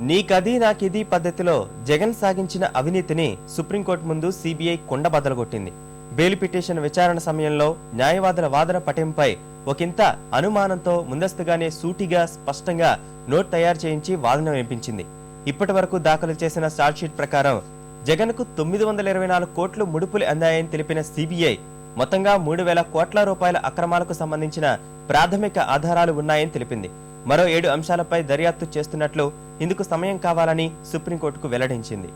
నీకది నాకిది పద్ధతిలో జగన్ సాగించిన అవినీతిని సుప్రీంకోర్టు ముందు సిబిఐ కొండబద్దలుగొట్టింది. బెయిల్ పిటిషన్ విచారణ సమయంలో న్యాయవాదుల వాదన పటింపై ఒకంత అనుమానంతో ముందస్తుగానే సూటిగా స్పష్టంగా నోట్ తయారు చేయించి వాదన వినిపించింది. ఇప్పటి వరకు దాఖలు చేసిన ఛార్జ్షీట్ ప్రకారం జగన్కు 924 కోట్లు ముడుపులు అందాయని తెలిపిన సిబిఐ మొత్తంగా 3,000 కోట్ల రూపాయల అక్రమాలకు సంబంధించిన ప్రాథమిక ఆధారాలు ఉన్నాయని తెలిపింది. మరో 7 అంశాలపై దర్యాప్తు చేస్తున్నట్లు, ఇందుకు సమయం కావాలని సుప్రీంకోర్టుకు వెల్లడించింది.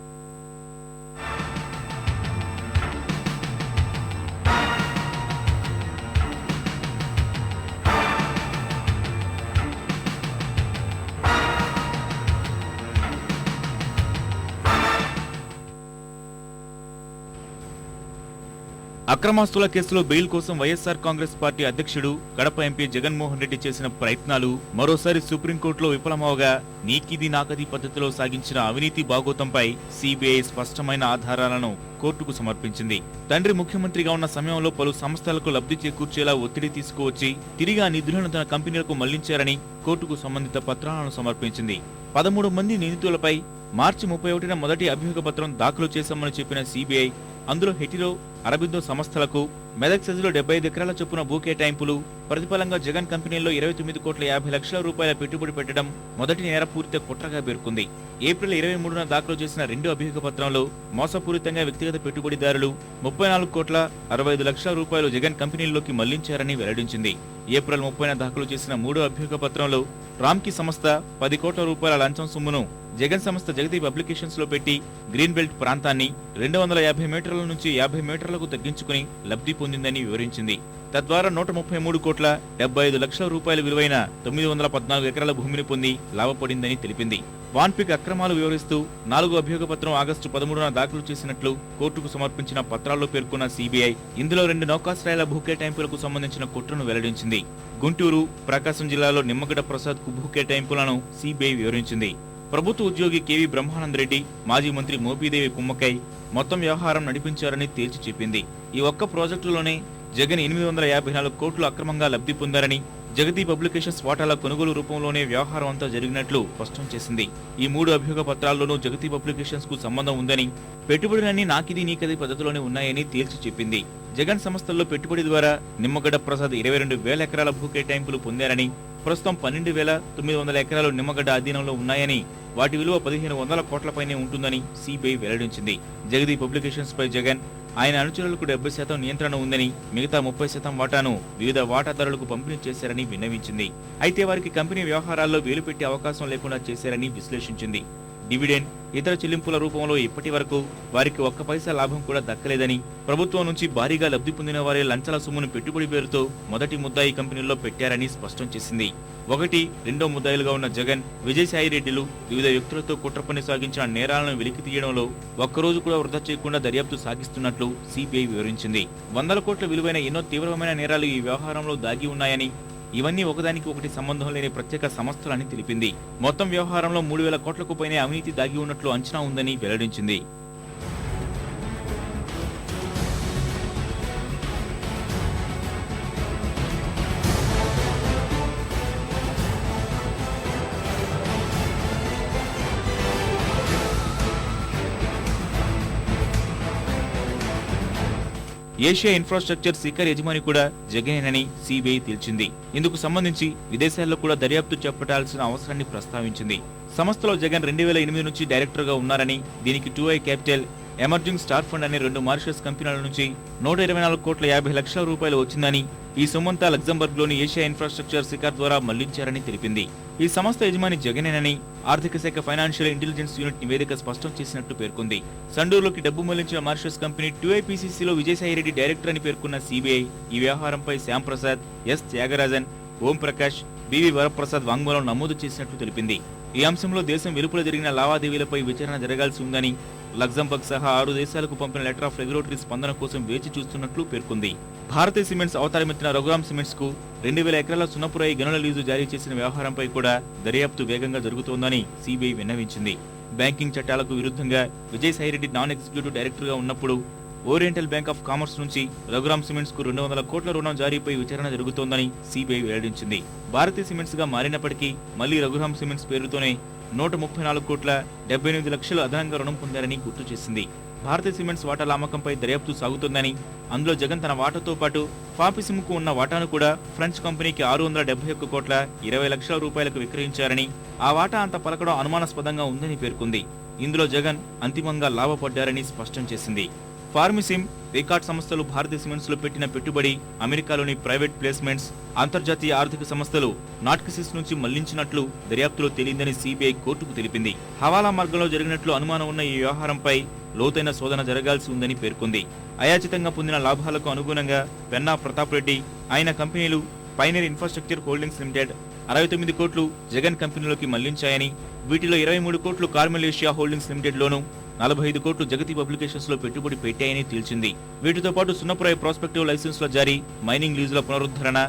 అక్రమాస్తుల కేసులో బెయిల్ కోసం వైఎస్ఆర్ కాంగ్రెస్ పార్టీ అధ్యక్షుడు కడప ఎంపీ జగన్మోహన్ రెడ్డి చేసిన ప్రయత్నాలు మరోసారి సుప్రీంకోర్టులో విఫలమవగా నీకిది నాకది పద్ధతిలో సాగించిన అవినీతి బాగోతంపై సిబిఐ స్పష్టమైన ఆధారాలను కోర్టుకు సమర్పించింది. తండ్రి ముఖ్యమంత్రిగా ఉన్న సమయంలో పలు సంస్థలకు లబ్ధి చేకూర్చేలా ఒత్తిడి తీసుకువచ్చి తిరిగి ఆ నిధులను తన కంపెనీలకు మళ్లించారని కోర్టుకు సంబంధిత పత్రాలను సమర్పించింది. 13 మంది నిందితులపై మార్చి 31న మొదటి అభియోగ పత్రం దాఖలు చేశామని చెప్పిన సిబిఐ అందులో హెటిరో, అరబిందో సంస్థలకు మెదక్ సెజ్లో 75 ఎకరాల చొప్పున భూ కేటాయింపులు, ప్రతిఫలంగా జగన్ కంపెనీల్లో 29 కోట్ల 50 లక్షల రూపాయల పెట్టుబడి పెట్టడం మొదటి నేరపూరిత కుట్రగా పేర్కొంది. ఏప్రిల్ 23న దాఖలు చేసిన రెండో అభియోగ పత్రంలో మోసపూరితంగా వ్యక్తిగత పెట్టుబడిదారులు 34 కోట్ల 65 లక్షల రూపాయలు జగన్ కంపెనీల్లోకి మళ్లించారని వెల్లడించింది. ఏప్రిల్ 30న దాఖలు చేసిన మూడో అభియోగ పత్రంలో రామ్కీ సంస్థ 10 కోట్ల రూపాయల లంచం సొమ్మును జగన్ సంస్థ జగతి పబ్లికేషన్స్ లో పెట్టి గ్రీన్ బెల్ట్ ప్రాంతాన్ని 250 మీటర్ల నుంచి 50 మీటర్లకు తగ్గించుకుని లబ్ధి పొందిందని వివరించింది. తద్వారా 133 కోట్ల 75 లక్షల రూపాయల విలువైన 914 ఎకరాల భూమిని పొంది లాభపడిందని తెలిపింది. వాన్పిక్ అక్రమాలు వివరిస్తూ 4వ అభియోగ పత్రం ఆగస్టు 13న దాఖలు చేసినట్లు కోర్టుకు సమర్పించిన పత్రాల్లో పేర్కొన్న సిబిఐ ఇందులో 2 నౌకాశ్రయాల భూ కేటాయింపులకు సంబంధించిన కుట్రను వెల్లడించింది. గుంటూరు, ప్రకాశం జిల్లాలో నిమ్మగడ్డ ప్రసాద్ కు భూ కేటాయింపులను సిబిఐ వివరించింది. ప్రభుత్వ ఉద్యోగి కేవీ బ్రహ్మానంద రెడ్డి, మాజీ మంత్రి మోపిదేవి కుమ్మక్కై మొత్తం వ్యవహారం నడిపించారని తేల్చి చెప్పింది. ఈ ఒక్క ప్రాజెక్టులోనే జగన్ 854 కోట్లు అక్రమంగా లబ్ధి పొందారని, జగతి పబ్లికేషన్స్ వాటాల కొనుగోలు రూపంలోనే వ్యవహారం అంతా జరిగినట్లు స్పష్టం చేసింది. ఈ 3 అభియోగ పత్రాల్లోనూ జగతి పబ్లికేషన్స్ కు సంబంధం ఉందని, పెట్టుబడులన్నీ నాకిది నీకది పద్ధతిలోనే ఉన్నాయని తేల్చి చెప్పింది. జగన్ సంస్థల్లో పెట్టుబడి ద్వారా నిమ్మగడ్డ ప్రసాద్ 22,000 ఎకరాల భూ కేటాయింపులు పొందారని, ప్రస్తుతం 12,900 ఎకరాలు నిమ్మగడ్డ అధీనంలో ఉన్నాయని, వాటి విలువ 1,500 కోట్లపైనే ఉంటుందని సిబిఐ వెల్లడించింది. జగతి పబ్లికేషన్స్ పై జగన్, ఆయన అనుచరులకు 70% నియంత్రణ ఉందని, మిగతా 30% వాటాను వివిధ వాటాదారులకు పంపిణీ చేశారని విన్నవించింది. అయితే వారికి కంపెనీ వ్యవహారాల్లో వేలు పెట్టే అవకాశం లేకుండా చేశారని విశ్లేషించింది. డివిడెండ్, ఇతర చెల్లింపుల రూపంలో ఇప్పటి వరకు వారికి 1 పైసా లాభం కూడా దక్కలేదని, ప్రభుత్వం నుంచి భారీగా లబ్ధి పొందిన వారే లంచాల సొమ్మును పెట్టుబడి పేరుతో మొదటి ముద్దాయి కంపెనీల్లో పెట్టారని స్పష్టం చేసింది. 1, 2 ముద్దాయిలుగా ఉన్న జగన్, విజయసాయిరెడ్డిలు వివిధ వ్యక్తులతో కుట్ర పని సాగించిన నేరాలను వెలికి తీయడంలో ఒక్కరోజు కూడా వృధా చేయకుండా దర్యాప్తు సాగిస్తున్నట్లు సిబిఐ వివరించింది. 100 కోట్ల విలువైన ఎన్నో తీవ్రమైన నేరాలు ఈ వ్యవహారంలో దాగి ఉన్నాయని, ఇవన్నీ ఒకదానికి ఒకటి సంబంధం లేని ప్రత్యేక సంస్థలని తెలిపింది. మొత్తం వ్యవహారంలో 3,000 కోట్లకు పైనే అవినీతి దాగి ఉన్నట్లు అంచనా ఉందని వెల్లడించింది. ఏషియా ఇన్ఫ్రాస్ట్రక్చర్ శిఖర్ యజమాని కూడా జగనేనని సిబిఐ తేల్చింది. ఇందుకు సంబంధించి విదేశాల్లో కూడా దర్యాప్తు చేపట్టాల్సిన అవసరాన్ని ప్రస్తావించింది. సంస్థలో జగన్ 2008 నుంచి డైరెక్టర్ గా ఉన్నారని, దీనికి 2i capital, emerging star fund అనే 2 మారిషస్ కంపెనీల నుంచి 124 కోట్ల 50 లక్షల రూపాయలు వచ్చిందని, ఈ సొమ్మంతా లగ్జంబర్గ్ లోని ఏషియా ఇన్ఫ్రాస్ట్రక్చర్ శిఖర్ ద్వారా మళ్లించారని తెలిపింది. ఈ సంస్థ యజమాని జగనేనని ఆర్థిక శాఖ ఫైనాన్షియల్ ఇంటెలిజెన్స్ యూనిట్ నివేదిక స్పష్టం చేసినట్టు పేర్కొంది. సండూరులోకి డబ్బు మళ్లించిన మారిషస్ కంపెనీ 2iPCCలో విజయసాయిరెడ్డి డైరెక్టర్ అని పేర్కొన్న సిబిఐ ఈ వ్యవహారంపై శ్యాంప్రసాద్, ఎస్ త్యాగరాజన్, ఓం ప్రకాష్, బివి వరప్రసాద్ వాంగ్మూలం నమోదు చేసినట్లు తెలిపింది. ఈ అంశంలో దేశం వెలుపల జరిగిన లావాదేవీలపై విచారణ జరగాల్సి ఉందని, లగ్జంబర్గ్ సహా 6 దేశాలకు పంపిన లెటర్ ఆఫ్ రెగ్యులేటరీ స్పందన కోసం వేచి చూస్తున్నట్లు పేర్కొంది. భారతీయ సిమెంట్స్ అవతారమెత్తిన రఘురామ్ సిమెంట్స్ కు 2,000 ఎకరాల సున్నపురాయి గనుల లీజు జారీ చేసిన వ్యవహారంపై కూడా దర్యాప్తు వేగంగా జరుగుతోందని సిబిఐ విన్నవించింది. బ్యాంకింగ్ చట్టాలకు విరుద్ధంగా విజయసాయిరెడ్డి నాన్ ఎగ్జిక్యూటివ్ డైరెక్టర్ గా ఉన్నప్పుడు ఓరియంటల్ బ్యాంక్ ఆఫ్ కామర్స్ నుంచి రఘురామ్ సిమెంట్స్ కు 200 కోట్ల రుణం జారీపై విచారణ జరుగుతోందని సిబిఐ వెల్లడించింది. భారతీ సిమెంట్స్ గా మారినప్పటికీ మళ్లీ రఘురామ్ సిమెంట్స్ పేరుతోనే 134 కోట్ల 78 లక్షలు అదనంగా రుణం పొందారని గుర్తు చేసింది. భారతీ సిమెంట్స్ వాటాల అమ్మకంపై దర్యాప్తు సాగుతోందని, అందులో జగన్ తన వాటాతో పాటు ఫాపిసిమ్కు ఉన్న వాటాను కూడా ఫ్రెంచ్ కంపెనీకి 671 కోట్ల 20 లక్షల రూపాయలకు విక్రయించారని, ఆ వాటా అంత పలకడం అనుమానాస్పదంగా ఉందని పేర్కొంది. ఇందులో జగన్ అంతిమంగా లాభపడ్డారని స్పష్టం చేసింది. ఫార్మిసిమ్, రికార్డ్ సంస్థలు భారతీయ సిమెంట్స్ లో పెట్టిన పెట్టుబడి అమెరికాలోని ప్రైవేట్ ప్లేస్మెంట్స్, అంతర్జాతీయ ఆర్థిక సంస్థలు నాట్కిసిస్ నుంచి మళ్లించినట్లు దర్యాప్తులో తేలిందని సిబిఐ కోర్టుకు తెలిపింది. హవాలా మార్గంలో జరిగినట్లు అనుమానం ఉన్న ఈ వ్యవహారంపై లోతైన శోధన జరగాల్సి ఉందని పేర్కొంది. అయాచితంగా పొందిన లాభాలకు అనుగుణంగా పెన్నా ప్రతాప్ రెడ్డి, ఆయన కంపెనీలు పైనీర్ ఇన్ఫ్రాస్ట్రక్చర్ హోల్డింగ్స్ లిమిటెడ్ 69 కోట్లు జగన్ కంపెనీలోకి మళ్లించాయని, వీటిలో 23 కోట్లు కార్మెల్ ఏషియా హోల్డింగ్స్ లిమిటెడ్ లోను, 45 కోట్లు జగతి పబ్లికేషన్స్ లో పెట్టుబడి పెట్టాయని తేల్చింది. వీటితో పాటు సున్నపురాయి ప్రాస్పెక్టివ్ లైసెన్సుల జారీ, మైనింగ్ లీజుల పునరుద్ధరణ,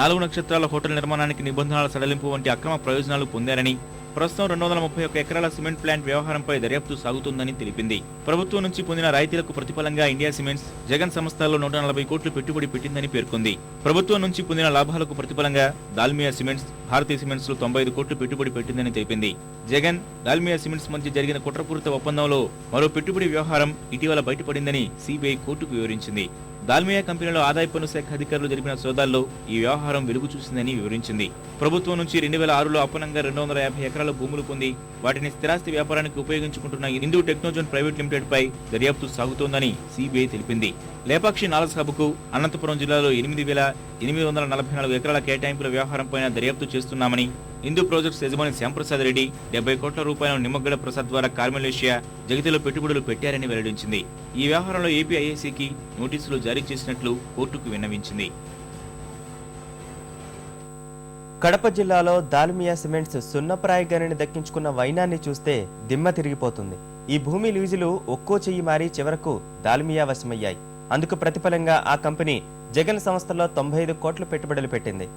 4 నక్షత్రాల హోటల్ నిర్మాణానికి నిబంధనల సడలింపు వంటి అక్రమ ప్రయోజనాలు పొందారని, ప్రస్తుతం 231 ఎకరాల సిమెంట్ ప్లాంట్ వ్యవహారంపై దర్యాప్తు సాగుతుందని తెలిపింది. ప్రభుత్వం నుంచి పొందిన రాయితీలకు ప్రతిఫలంగా ఇండియా సిమెంట్స్ జగన్ సంస్థల్లో 140 కోట్లు పెట్టుబడి పెట్టిందని పేర్కొంది. ప్రభుత్వం నుంచి పొందిన లాభాలకు ప్రతిఫలంగా దాల్మియా సిమెంట్స్ భారతీయ సిమెంట్స్ లో 95 కోట్లు పెట్టుబడి పెట్టిందని తెలిపింది. జగన్, దాల్మియా సిమెంట్స్ మధ్య జరిగిన కుట్రపూరిత ఒప్పందంలో మరో పెట్టుబడి వ్యవహారం ఇటీవల బయటపడిందని సిబిఐ కోర్టుకు వివరించింది. దాల్మియా కంపెనీలో ఆదాయ పన్ను శాఖ అధికారులు జరిపిన సోదాల్లో ఈ వ్యవహారం వెలుగు చూసిందని వివరించింది. ప్రభుత్వం నుంచి 2006లో అప్పనంగా 250 ఎకరాల భూములు పొంది వాటిని స్థిరాస్తి వ్యాపారానికి ఉపయోగించుకుంటున్న హిందూ టెక్నోజోన్ ప్రైవేట్ లిమిటెడ్ పై దర్యాప్తు సాగుతోందని సిబిఐ తెలిపింది. లేపాక్షి నాలసాబుకు అనంతపురం జిల్లాలో 8,844 ఎకరాల కేటాయింపుల వ్యవహారంపైన దర్యాప్తు చేస్తున్నామని, హిందూ ప్రాజెక్ట్స్ యజమాని శ్యాంప్రసాద్ రెడ్డి 70 కోట్ల రూపాయలను నిమ్మగడ్డ ప్రసాద్ ద్వారా కార్మెల్ ఏషియా జగతిలో పెట్టుబడులు పెట్టారని వెల్లడించింది. ఈ వ్యవహారంలో ఏపీ ఐఏసీకి నోటీసులు జారీ చేసినట్లు కోర్టుకు విన్నవించింది. కడప జిల్లాలో దాల్మియా సిమెంట్స్ సున్నప్రాయ గనిని దక్కించుకున్న వైనాన్ని చూస్తే దిమ్మ తిరిగిపోతుంది. ఈ భూమి లీజులు ఒక్కో చెయ్యి మారి చివరకు దాల్మియా వశమయ్యాయి. అందుకు ప్రతిఫలంగా ఆ కంపెనీ జగన్ సంస్థలో 95 కోట్ల పెట్టుబడులు పెట్టింది.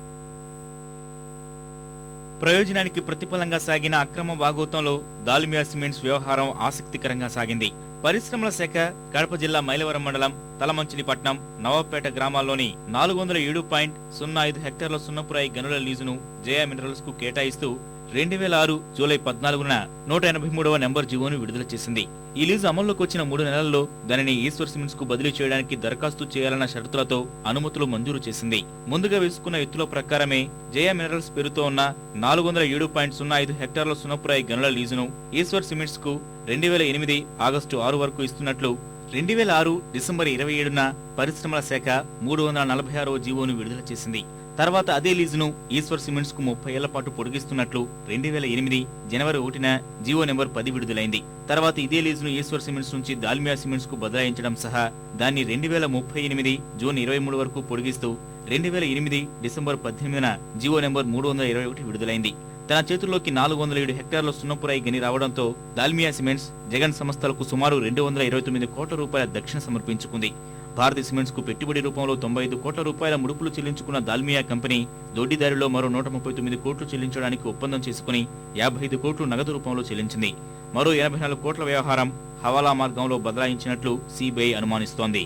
ప్రయోజనానికి ప్రతిఫలంగా సాగిన అక్రమ భాగోతంలో దాల్మియా సిమెంట్స్ వ్యవహారం ఆసక్తికరంగా సాగింది. పరిశ్రమల శాఖ కడప జిల్లా మైలవరం మండలం తలమంచిలిపట్నం, నవాబ్పేట గ్రామాల్లోని 407.05 హెక్టార్ల సున్నపురాయి గనుల లీజును జయా మినరల్స్ కు కేటాయిస్తూ 2006 జూలై 14న 183వ నెంబర్ జీవోను విడుదల చేసింది. ఈ లీజు అమల్లోకి వచ్చిన 3 నెలల్లో దానిని ఈశ్వర్ సిమెంట్స్ కు బదిలీ చేయడానికి దరఖాస్తు చేయాలన్న షరతులతో అనుమతులు మంజూరు చేసింది. ముందుగా వేసుకున్న ఎత్తుల ప్రకారమే జయా మినరల్స్ పేరుతో ఉన్న 407.05 హెక్టార్ల సున్నపురాయి గనుల లీజును ఈశ్వర్ సిమెంట్స్ కు 2008 ఆగస్టు 6 వరకు ఇస్తున్నట్లు 2006 డిసెంబర్ 27న పరిశ్రమల శాఖ 346వ జీవోను విడుదల చేసింది. తర్వాత అదే లీజును ఈశ్వర్ సిమెంట్స్ కు 30 ఏళ్ల పాటు పొడిగిస్తున్నట్లు 2008 జనవరి 1న జీవో నెంబర్ 10 విడుదలైంది. తర్వాత ఇదే లీజును ఈశ్వర్ సిమెంట్స్ నుంచి దాల్మియా సిమెంట్స్ కు బదలాయించడం సహా దాన్ని 2038 జూన్ 23 వరకు పొడిగిస్తూ 2008 డిసెంబర్ 18న జీవో నెంబర్ 321 విడుదలైంది. తన చేతుల్లోకి 407 హెక్టార్ల సున్నపురాయి గని రావడంతో దాల్మియా సిమెంట్స్ జగన్ సంస్థలకు సుమారు 229 కోట్ల రూపాయల దక్షిణ సమర్పించుకుంది. భారతీ సిమెంట్స్ కు పెట్టుబడి రూపంలో 95 కోట్ల రూపాయల ముడుపులు చెల్లించుకున్న దాల్మియా కంపెనీ దొడ్డిదారిలో మరో 139 కోట్లు చెల్లించడానికి ఒప్పందం చేసుకుని 55 కోట్లు నగదు రూపంలో చెల్లించింది. మరో 84 కోట్ల వ్యవహారం హవాలా మార్గంలో బదలాయించినట్లు సిబిఐ అనుమానిస్తోంది.